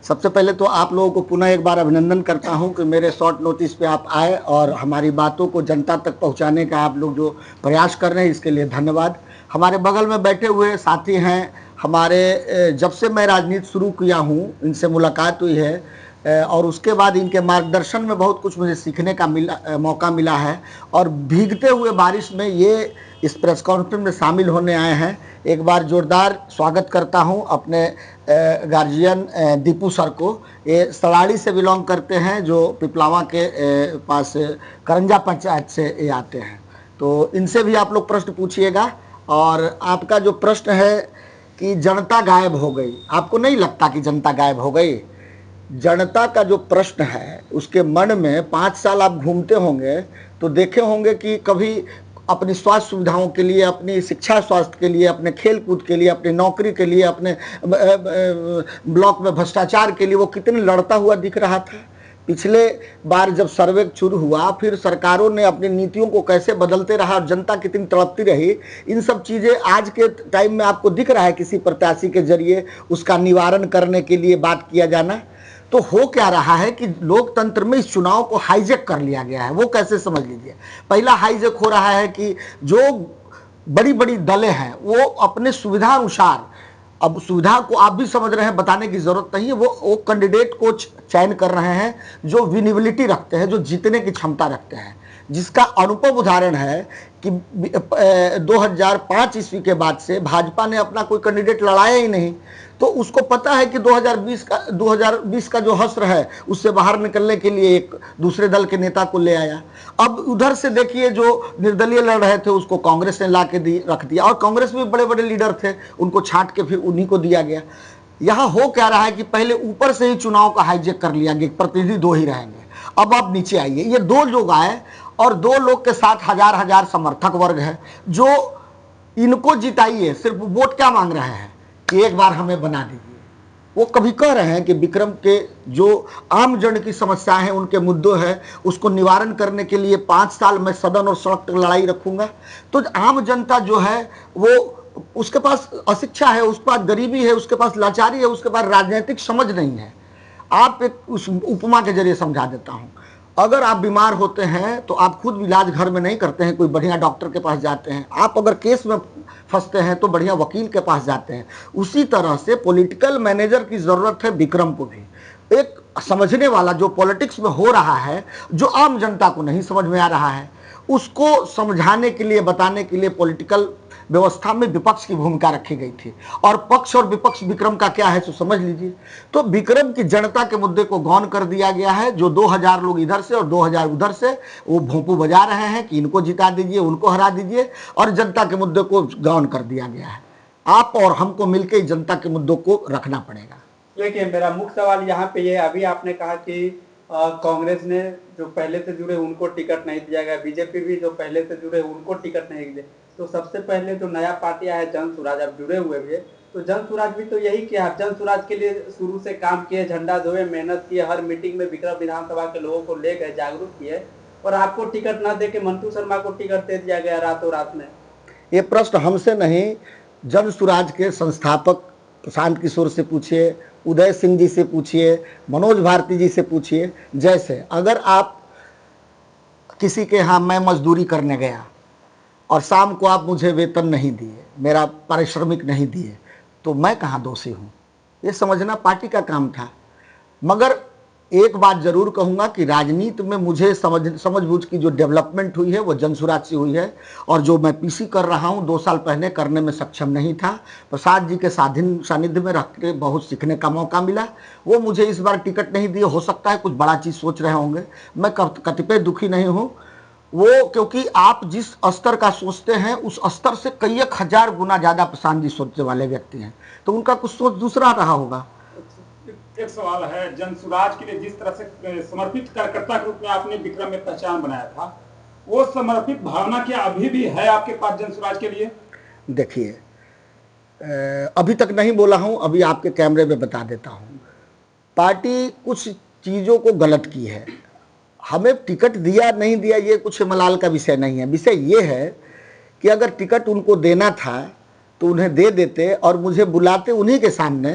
सबसे पहले तो आप लोगों को पुनः एक बार अभिनंदन करता हूं कि मेरे शॉर्ट नोटिस पे आप आए और हमारी बातों को जनता तक पहुंचाने का आप लोग जो प्रयास कर रहे हैं इसके लिए धन्यवाद। हमारे बगल में बैठे हुए साथी हैं हमारे, जब से मैं राजनीति शुरू किया हूं इनसे मुलाकात हुई है और उसके बाद इनके मार्गदर्शन में बहुत कुछ मुझे सीखने का मौका मिला है और भीगते हुए बारिश में ये इस प्रेस कॉन्फ्रेंस में शामिल होने आए हैं। एक बार जोरदार स्वागत करता हूं अपने गार्जियन दीपू सर को। ये सलाड़ी से बिलोंग करते हैं, जो पिपलावा के पास करंजा पंचायत से ये आते हैं। तो इनसे भी आप लोग प्रश्न पूछिएगा। और आपका जो प्रश्न है कि जनता गायब हो गई, आपको नहीं लगता कि जनता गायब हो गई? जनता का जो प्रश्न है उसके मन में 5 साल आप घूमते होंगे तो देखे होंगे कि कभी अपनी स्वास्थ्य सुविधाओं के लिए, अपनी शिक्षा स्वास्थ्य के लिए, अपने खेल कूद के लिए, अपनी नौकरी के लिए, अपने ब्लॉक में भ्रष्टाचार के लिए वो कितने लड़ता हुआ दिख रहा था। पिछले बार जब सर्वे शुरू हुआ फिर सरकारों ने अपनी नीतियों को कैसे बदलते रहा और जनता कितनी तड़पती रही, इन सब चीज़ें आज के टाइम में आपको दिख रहा है किसी प्रत्याशी के जरिए उसका निवारण करने के लिए बात किया जाना। तो हो क्या रहा है कि लोकतंत्र में इस चुनाव को हाईजेक कर लिया गया है। वो कैसे समझ लीजिए। पहला हाईजेक हो रहा है कि जो बड़ी बड़ी दलें हैं वो अपने सुविधा अनुसार, अब सुविधा को आप भी समझ रहे हैं, बताने की जरूरत नहीं है, वो कैंडिडेट को चयन कर रहे हैं जो विनिबिलिटी रखते हैं, जो जीतने की क्षमता रखते हैं, जिसका अनुपम उदाहरण है कि 2005 ईस्वी के बाद से भाजपा ने अपना कोई कैंडिडेट लड़ाया ही नहीं। तो उसको पता है कि 2020 का जो हश्र है उससे बाहर निकलने के लिए एक दूसरे दल के नेता को ले आया। अब उधर से देखिए जो निर्दलीय लड़ रहे थे उसको कांग्रेस ने ला के रख दिया, और कांग्रेस में बड़े बड़े लीडर थे, उनको छांट के फिर उन्हीं को दिया गया। यहाँ हो क्या रहा है कि पहले ऊपर से ही चुनाव का हाईजेक कर लिया गया, प्रतिनिधि 2 ही रहेंगे। अब आप नीचे आइए, ये 2 लोग आए और 2 लोग के साथ हजार हजार समर्थक वर्ग है जो इनको जिताइए, सिर्फ वोट क्या मांग रहे हैं कि एक बार हमें बना दीजिए। वो कभी कह रहे हैं कि विक्रम के जो आम जन की समस्याएं हैं, उनके मुद्दों हैं, उसको निवारण करने के लिए 5 साल में सदन और सड़क तक लड़ाई रखूंगा। तो आम जनता जो है वो, उसके पास अशिक्षा है, उसके पास गरीबी है, उसके पास लाचारी है, उसके पास राजनीतिक समझ नहीं है। आप एक उस उपमा के जरिए समझा देता हूं। अगर आप बीमार होते हैं तो आप खुद इलाज घर में नहीं करते हैं, कोई बढ़िया डॉक्टर के पास जाते हैं। आप अगर केस में फंसते हैं तो बढ़िया वकील के पास जाते हैं। उसी तरह से पॉलिटिकल मैनेजर की जरूरत है विक्रम को भी, एक समझने वाला, जो पॉलिटिक्स में हो रहा है, जो आम जनता को नहीं समझ में आ रहा है, उसको समझाने के लिए, बताने के लिए पॉलिटिकल व्यवस्था में विपक्ष की भूमिका रखी गई थी। और पक्ष और विपक्ष विक्रम का क्या है तो समझ लीजिए। तो विक्रम की जनता के मुद्दे को गौन कर दिया गया है। जो 2000 लोग इधर से और 2000 उधर से वो भोंपू बजा रहे हैं कि इनको जिता दीजिए, उनको हरा दीजिए, और जनता के मुद्दे को गौन कर दिया गया है। आप और हमको मिलकर जनता के मुद्दों को रखना पड़ेगा। देखिए, मेरा मुख्य सवाल यहाँ पे ये, अभी आपने कहा कि कांग्रेस ने जो पहले से जुड़े उनको टिकट नहीं दिया गया, बीजेपी भी जो पहले से जुड़े उनको टिकट नहीं दिया। तो सबसे पहले जो नया पार्टी आया जन स्वराज, अब जुड़े हुए भी है, तो जन स्वराज भी तो यही किया। जन स्वराज के लिए शुरू से काम किए, झंडा धोए, मेहनत किए, हर मीटिंग में विक्रम विधानसभा के लोगों को ले गए, जागरूक किए, और आपको टिकट न दे के मंटू शर्मा को टिकट दे दिया गया रातों रात में। ये प्रश्न हमसे नहीं, जन स्वराज के संस्थापक प्रशांत किशोर से पूछिए, उदय सिंह जी से पूछिए, मनोज भारती जी से पूछिए। जैसे अगर आप किसी के यहाँ, मैं मजदूरी करने गया और शाम को आप मुझे वेतन नहीं दिए, मेरा पारिश्रमिक नहीं दिए, तो मैं कहाँ दोषी हूँ? ये समझना पार्टी का काम था। मगर एक बात जरूर कहूँगा कि राजनीति में मुझे समझबूझ की जो डेवलपमेंट हुई है वो जन स्वराज से हुई है, और जो मैं पीसी कर रहा हूँ 2 साल पहले करने में सक्षम नहीं था। प्रसाद जी के सानिध्य में रख के बहुत सीखने का मौका मिला। वो मुझे इस बार टिकट नहीं दिए, हो सकता है कुछ बड़ा चीज़ सोच रहे होंगे। मैं कतिपय दुखी नहीं हूँ, वो क्योंकि आप जिस स्तर का सोचते हैं उस स्तर से कई 1000 गुना ज़्यादा प्रशांत जी सोचने वाले व्यक्ति हैं, तो उनका कुछ सोच दूसरा रहा होगा। एक सवाल है, जन स्वराज के लिए जिस तरह से समर्पित कार्यकर्ता के रूप में आपने विक्रम में पहचान बनाया था, वो समर्पित भावना क्या अभी भी है आपके पास जन स्वराज के लिए? देखिए, अभी तक नहीं बोला हूं, अभी आपके कैमरे में बता देता हूं। पार्टी कुछ चीज़ों को गलत की है। हमें टिकट दिया नहीं दिया ये कुछ मलाल का विषय नहीं है। विषय ये है कि अगर टिकट उनको देना था तो उन्हें दे देते और मुझे बुलाते उन्हीं के सामने।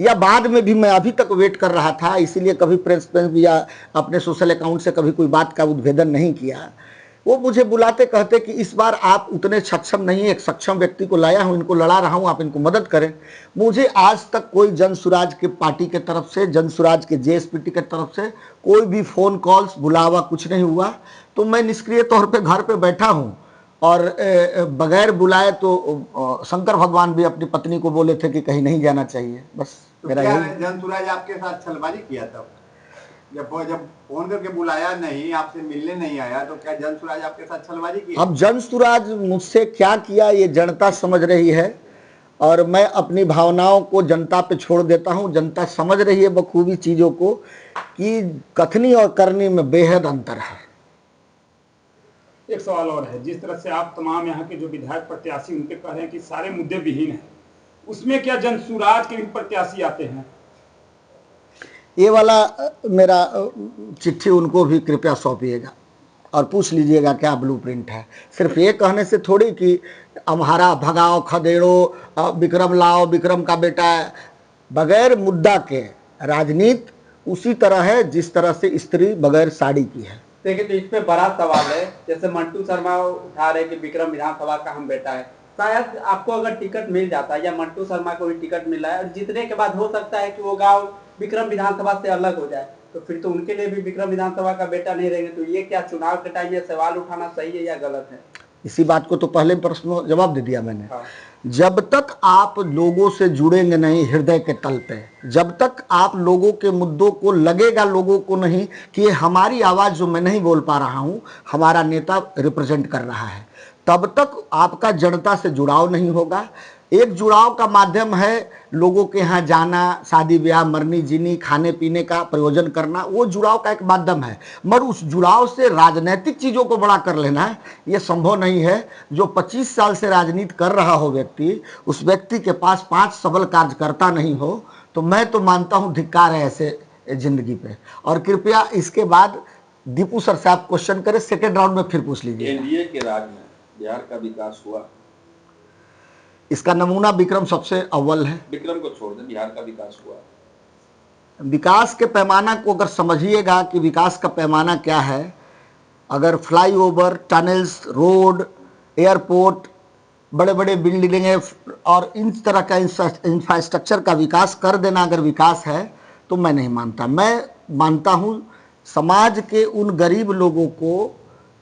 या बाद में भी मैं अभी तक वेट कर रहा था, इसीलिए कभी प्रेस या अपने सोशल अकाउंट से कभी कोई बात का उद्भेदन नहीं किया। वो मुझे बुलाते कहते कि इस बार आप उतने सक्षम नहीं, एक सक्षम व्यक्ति को लाया हूं, इनको लड़ा रहा हूं, आप इनको मदद करें। मुझे आज तक कोई जन स्वराज के पार्टी के तरफ से, जन स्वराज के जेएसपीटी के तरफ से कोई भी फोन कॉल्स, बुलावा कुछ नहीं हुआ। तो मैं निष्क्रिय तौर पे घर पे बैठा हूं और बगैर बुलाए तो शंकर भगवान भी अपनी पत्नी को बोले थे कि कहीं नहीं जाना चाहिए। बस तो मेरा क्या यही। जन स्वराज आपके साथ छलबाजी किया था? जब फोन करके बुलाया नहीं, आपसे मिलने नहीं आया, तो क्या जन स्वराज आपके साथ छलबाजी की? अब जन स्वराज मुझसे क्या किया ये जनता समझ रही है, और मैं अपनी भावनाओं को जनता पे छोड़ देता हूं। जनता समझ रही है बखूबी चीजों को कि कथनी और करनी में बेहद अंतर है। एक सवाल और है, जिस तरह से आप तमाम यहाँ के जो विधायक प्रत्याशी उनके कह रहे हैं कि सारे मुद्दे विहीन हैं, उसमें क्या जन स्वराज के भी प्रत्याशी आते हैं? ये वाला मेरा चिट्ठी उनको भी कृपया सौंपिएगा और पूछ लीजिएगा क्या ब्लूप्रिंट है। सिर्फ ये कहने से थोड़ी कि हमारा भगाओ खदेड़ो, विक्रम लाओ, विक्रम का बेटा है। बगैर मुद्दा के राजनीति उसी तरह है जिस तरह से स्त्री बगैर साड़ी की है। देखिए, तो इस पे बड़ा सवाल है, जैसे मंटू शर्मा उठा रहे कि विक्रम विधानसभा का हम बेटा है। शायद आपको अगर टिकट मिल जाता है या मंटू शर्मा को भी टिकट मिला है और जीतने के बाद हो सकता है कि वो गांव विक्रम विधानसभा से अलग हो जाए, तो फिर तो उनके लिए भी विक्रम विधानसभा का बेटा नहीं रहेंगे। तो ये क्या चुनाव के टाइम ये सवाल उठाना सही है या गलत है? इसी बात को तो पहले प्रश्न जवाब दे दिया मैंने। हाँ। जब तक आप लोगों से जुड़ेंगे नहीं हृदय के तल पे, जब तक आप लोगों के मुद्दों को लगेगा लोगों को नहीं कि हमारी आवाज जो मैं नहीं बोल पा रहा हूं हमारा नेता रिप्रेजेंट कर रहा है, तब तक आपका जनता से जुड़ाव नहीं होगा। एक जुड़ाव का माध्यम है लोगों के यहाँ जाना, शादी ब्याह, मरनी जीनी, खाने पीने का प्रयोजन करना, वो जुड़ाव का एक माध्यम है। मगर उस जुड़ाव से राजनीतिक चीज़ों को बड़ा कर लेना ये संभव नहीं है। जो 25 साल से राजनीति कर रहा हो व्यक्ति, उस व्यक्ति के पास 5 सबल कार्यकर्ता नहीं हो, तो मैं तो मानता हूँ धिक्कार है ऐसे जिंदगी पे। और कृपया इसके बाद दीपू सर से आप क्वेश्चन करें, सेकेंड राउंड में फिर पूछ लीजिए। एनडीए के राज में बिहार का विकास हुआ? इसका नमूना विक्रम सबसे अव्वल है। विक्रम को छोड़ दें, बिहार का विकास हुआ? विकास के पैमाना को अगर समझिएगा कि विकास का पैमाना क्या है, अगर फ्लाईओवर, टनल्स, रोड, एयरपोर्ट, बड़े बड़े बिल्डिंगें और इन तरह का इंफ्रास्ट्रक्चर का विकास कर देना अगर विकास है, तो मैं नहीं मानता। मैं मानता हूँ समाज के उन गरीब लोगों को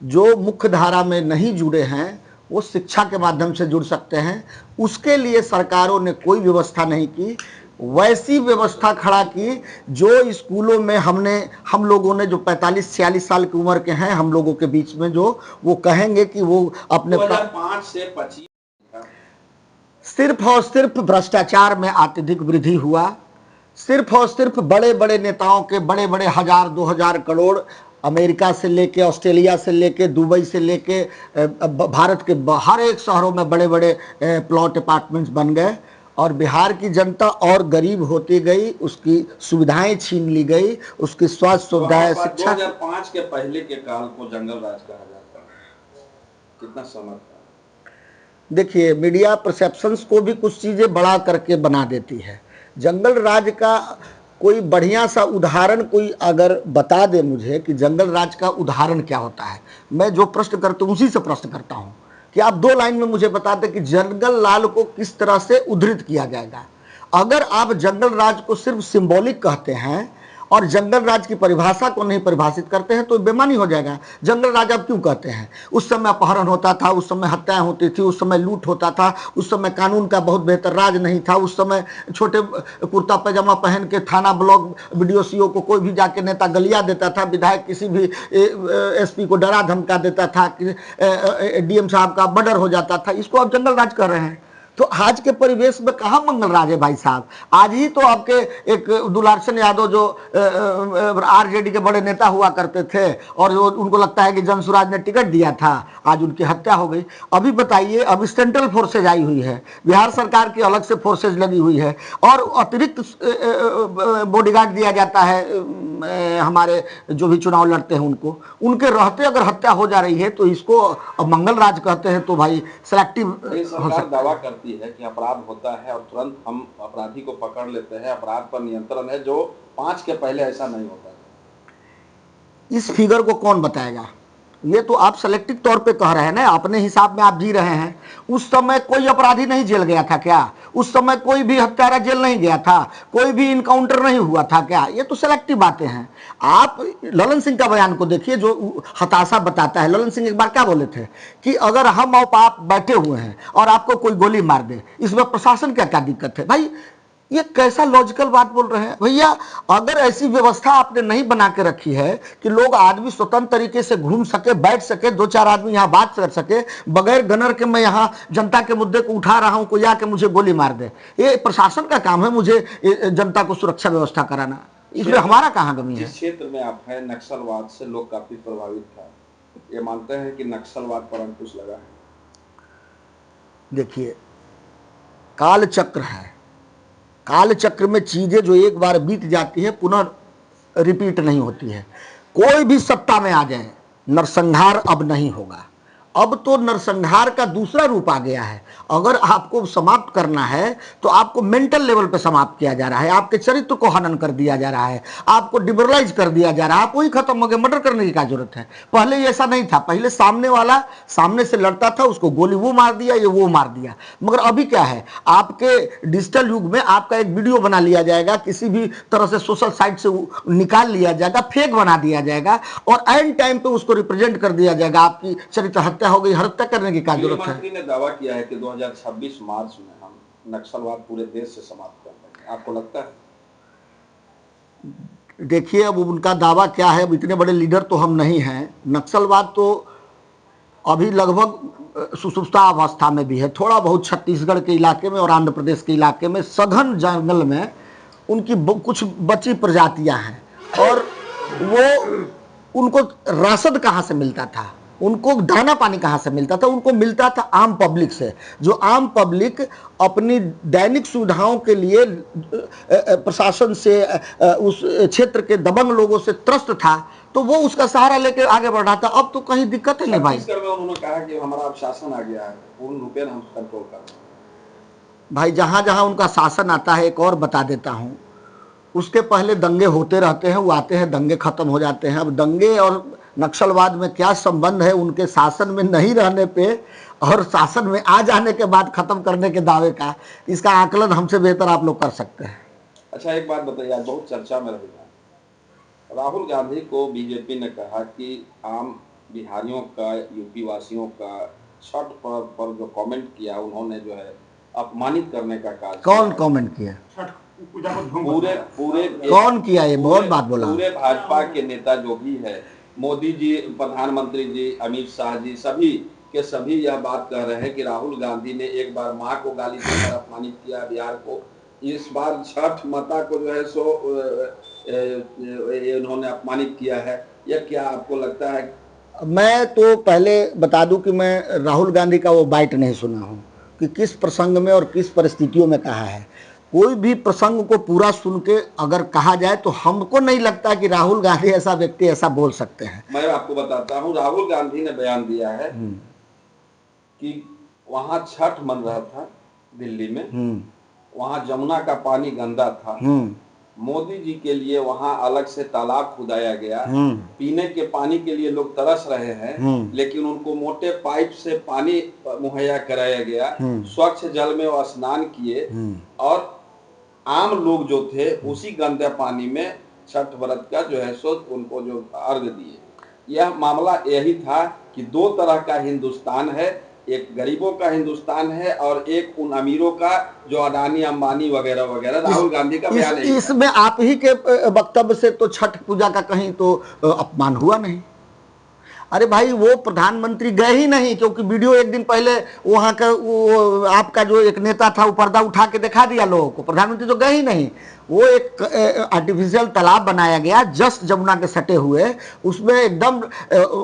जो मुख्य धारा में नहीं जुड़े हैं वो शिक्षा के माध्यम से जुड़ सकते हैं। उसके लिए सरकारों ने कोई व्यवस्था नहीं की, वैसी व्यवस्था खड़ा की जो स्कूलों में हम लोगों ने जो 45-46 साल की उम्र के हैं हम लोगों के बीच में जो वो कहेंगे कि वो अपने 2005 से 25 सिर्फ और सिर्फ भ्रष्टाचार में अत्यधिक वृद्धि हुआ। सिर्फ और सिर्फ बड़े बड़े नेताओं के बड़े बड़े 1000-2000 करोड़ अमेरिका से लेके, ऑस्ट्रेलिया से लेके, दुबई से लेके भारत के हर एक शहरों में बड़े बड़े प्लॉट अपार्टमेंट्स बन गए और बिहार की जनता और गरीब होती गई, उसकी सुविधाएं छीन ली गई, उसकी स्वास्थ्य सुविधाएं, शिक्षा। 2005 के पहले के काल को जंगल राज कहा जाता है, कितना समय था? देखिए, मीडिया परसेप्शंस को भी कुछ चीजें बड़ा करके बना देती है। जंगल राज का कोई बढ़िया सा उदाहरण कोई अगर बता दे मुझे कि जंगल राज का उदाहरण क्या होता है, मैं जो प्रश्न करता हूँ उसी से प्रश्न करता हूँ कि आप 2 लाइन में मुझे बता दें कि जंगल लाल को किस तरह से उद्धृत किया जाएगा। अगर आप जंगल राज को सिर्फ सिंबॉलिक कहते हैं और जंगल राज की परिभाषा को नहीं परिभाषित करते हैं तो बेमानी हो जाएगा। जंगल राज आप क्यों कहते हैं? उस समय अपहरण होता था, उस समय हत्याएं होती थी, उस समय लूट होता था, उस समय कानून का बहुत बेहतर राज नहीं था, उस समय छोटे कुर्ता पैजामा पहन के थाना ब्लॉक बीडीओ को कोई भी जाके नेता गलिया देता था, विधायक किसी भी एसपी को डरा धमका देता था, डीएम साहब का मर्डर हो जाता था। इसको आप जंगल राज कर रहे हैं। तो आज के परिवेश में कहाँ मंगल राज है भाई साहब? आज ही तो आपके एक दुलारसन यादव जो आरजेडी के बड़े नेता हुआ करते थे और जो उनको लगता है कि जन स्वराज ने टिकट दिया था, आज उनकी हत्या हो गई। अभी बताइए, अभी सेंट्रल फोर्सेज आई हुई है, बिहार सरकार की अलग से फोर्सेज लगी हुई है और अतिरिक्त बॉडीगार्ड दिया जाता है हमारे जो भी चुनाव लड़ते हैं उनके रहते अगर हत्या हो जा रही है तो इसको मंगल राज कहते हैं तो भाई सिलेक्टिव ये हो सरकार सकता है। दावा करती है कि अपराध होता है और तुरंत हम अपराधी को पकड़ लेते हैं, अपराध पर नियंत्रण है, जो 5 के पहले ऐसा नहीं होता है। इस फिगर को कौन बताएगा? ये तो आप सेलेक्टिव तौर पे कह रहे हैं ना, अपने हिसाब में आप जी रहे हैं। उस समय कोई अपराधी नहीं जेल गया था क्या? उस समय कोई भी हत्यारा जेल नहीं गया था? कोई भी इनकाउंटर नहीं हुआ था क्या? ये तो सेलेक्टिव बातें हैं। आप ललन सिंह का बयान को देखिए जो हताशा बताता है। ललन सिंह एक बार क्या बोले थे कि अगर हम और आप बैठे हुए हैं और आपको कोई गोली मार दे, इसमें प्रशासन क्या क्या दिक्कत है? भाई ये कैसा लॉजिकल बात बोल रहे हैं भैया? अगर ऐसी व्यवस्था आपने नहीं बना के रखी है कि लोग आदमी स्वतंत्र तरीके से घूम सके, बैठ सके, 2-4 आदमी यहाँ बात कर सके बगैर गनर के, मैं यहाँ जनता के मुद्दे को उठा रहा हूं, कोई आके मुझे गोली मार दे, ये प्रशासन का काम है मुझे जनता को सुरक्षा व्यवस्था कराना। इसमें हमारा कहाँ कमी है? जिस क्षेत्र में आप हैं, नक्सलवाद से लोग काफी प्रभावित था, ये मानते हैं कि नक्सलवाद पर अंकुश लगा है? देखिए, काल चक्र है। काल चक्र में चीजें जो एक बार बीत जाती है पुनः रिपीट नहीं होती है। कोई भी सत्ता में आ जाए, नरसंहार अब नहीं होगा। अब तो नरसंहार का दूसरा रूप आ गया है। अगर आपको समाप्त करना है तो आपको मेंटल लेवल पे समाप्त किया जा रहा है, आपके चरित्र को हनन कर दिया जा रहा है, आपको डिमोरलाइज कर दिया जा रहा है। आप वही खत्म हो गए, मर्डर करने की क्या जरूरत है? पहले ऐसा नहीं था। पहले सामने वाला सामने से लड़ता था, उसको गोली वो मार दिया, ये वो मार दिया। मगर अभी क्या है, आपके डिजिटल युग में आपका एक वीडियो बना लिया जाएगा, किसी भी तरह से सोशल साइट से निकाल लिया जाएगा, फेक बना दिया जाएगा और एंड टाइम पे उसको रिप्रेजेंट कर दिया जाएगा। आपकी चरित्र हत्या हो गई, हत्या करने की क्या जरूरत है? मंत्री ने दावा किया है कि 2026 मार्च में हम नक्सलवाद पूरे देश से समाप्त कर देंगे, आपको लगता है? देखिए, अब उनका दावा क्या है, अब इतने बड़े लीडर तो हम नहीं हैं। नक्सलवाद तो अभी लगभग सुसुप्ता अवस्था में भी है। थोड़ा बहुत छत्तीसगढ़ के इलाके में और आंध्र प्रदेश के इलाके में सघन जंगल में उनकी कुछ बची प्रजातियां हैं और वो उनको राशन कहाँ से मिलता था, उनको दाना पानी कहाँ से मिलता था? उनको मिलता था आम पब्लिक से। जो आम पब्लिक अपनी दैनिक सुविधाओं के लिए प्रशासन से, उस क्षेत्र के दबंग लोगों से त्रस्त था, तो वो उसका सहारा लेकर आगे बढ़ रहा था। अब तो कहीं दिक्कत है नहीं भाई। छत्तीसगढ़ में उन्होंने कहा कि हमारा अब शासन आ गया है, पूर्ण रूपेण हम कंट्रोल कर रहे हैं। भाई जहां जहां उनका शासन आता है, एक और बता देता हूं, उसके पहले दंगे होते रहते हैं, वो आते हैं, दंगे खत्म हो जाते हैं। अब दंगे और नक्सलवाद में क्या संबंध है उनके शासन में नहीं रहने पे और शासन में आ जाने के बाद खत्म करने के दावे का? इसका आकलन हमसे बेहतर आप लोग कर सकते हैं। अच्छा, एक बात बताइए, आज बहुत चर्चा में रहेगा, राहुल गांधी को बीजेपी ने कहा कि आम बिहारियों का, यूपी वासियों का छठ पर्व पर जो कमेंट किया, उन्होंने जो है अपमानित करने का कार्य। कौन कमेंट किया? छठ पूजा को धूम पूरे पूरे कौन किया? ये बहुत बात बोला। पूरे भाजपा के नेता जो भी है, मोदी जी, प्रधानमंत्री जी, अमित शाह जी, सभी के सभी यह बात कह रहे हैं कि राहुल गांधी ने एक बार मां को गाली देकर अपमानित किया बिहार को, इस बार छठ माता को जो है सो उन्होंने अपमानित किया है। यह क्या आपको लगता है? मैं तो पहले बता दूं कि मैं राहुल गांधी का वो बाइट नहीं सुना हूं कि किस प्रसंग में और किस परिस्थितियों में कहा है। कोई भी प्रसंग को पूरा सुन के अगर कहा जाए तो हमको नहीं लगता कि राहुल गांधी ऐसा व्यक्ति ऐसा बोल सकते हैं। मैं आपको बताता हूं, राहुल गांधी ने बयान दिया है कि वहां छठ मन रहा था दिल्ली में, वहां जमुना का पानी गंदा था, मोदी जी के लिए वहां अलग से तालाब खुदाया गया, पीने के पानी के लिए लोग तरस रहे हैं, लेकिन उनको मोटे पाइप से पानी मुहैया कराया गया, स्वच्छ जल में वो स्नान किए और आम लोग जो थे उसी गंदे पानी में छठ व्रत का जो है सो उनको जो अर्घ दिए। यह मामला यही था कि दो तरह का हिंदुस्तान है, एक गरीबों का हिंदुस्तान है और एक उन अमीरों का जो अडानी अंबानी वगैरह वगैरह। राहुल गांधी का बयान है। इसमें आप ही के वक्तव्य से तो छठ पूजा का कहीं तो अपमान हुआ नहीं। अरे भाई, वो प्रधानमंत्री गए ही नहीं, क्योंकि वीडियो एक दिन पहले वहां का वो आपका जो एक नेता था वो पर्दा उठा के दिखा दिया लोगों को। प्रधानमंत्री तो गए ही नहीं। वो एक आर्टिफिशियल तालाब बनाया गया जस्ट जमुना के सटे हुए, उसमें एकदम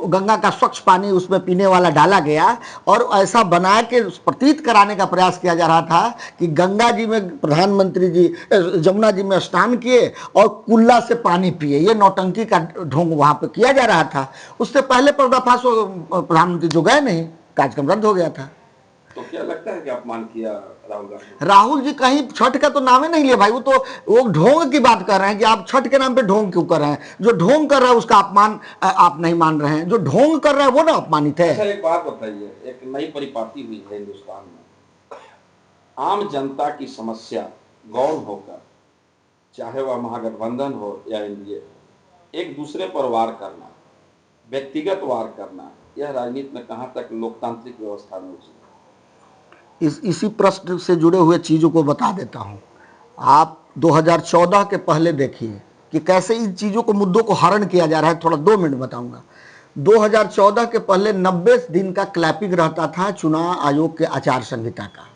गंगा का स्वच्छ पानी उसमें पीने वाला डाला गया और ऐसा बना के प्रतीत कराने का प्रयास किया जा रहा था कि गंगा जी में प्रधानमंत्री जी जमुना जी में स्नान किए और कुल्ला से पानी पिए। ये नौटंकी का ढोंग वहां पे किया जा रहा था। उससे पहले पर्दाफाश प्रधानमंत्री जो गए नहीं, कार्यक्रम रद्द हो गया था। तो क्या लगता है कि अपमान किया राहुल गांधी? राहुल जी कहीं छठ का तो नाम ही नहीं लिया भाई, वो ढोंग की बात कर रहे हैं कि आप छठ के नाम पे ढोंग क्यों कर रहे हैं। जो ढोंग कर रहा है उसका अपमान आप नहीं मान रहे हैं, जो ढोंग कर रहा है वो ना अपमानित है। अच्छा, एक बात बताइए, एक नई परिपाटी हुई है हिंदुस्तान में, आम जनता की समस्या गौण होकर, चाहे वह महागठबंधन हो या एनडीए, एक दूसरे पर वार करना, व्यक्तिगत वार करना, यह राजनीति में कहां तक लोकतांत्रिक व्यवस्था में उचित है? इसी प्रश्न से जुड़े हुए चीज़ों को बता देता हूं। आप 2014 के पहले देखिए कि कैसे इन चीज़ों को, मुद्दों को हरण किया जा रहा है। थोड़ा 2 मिनट बताऊंगा। 2014 के पहले 90 दिन का क्लैपिंग रहता था चुनाव आयोग के आचार संहिता का।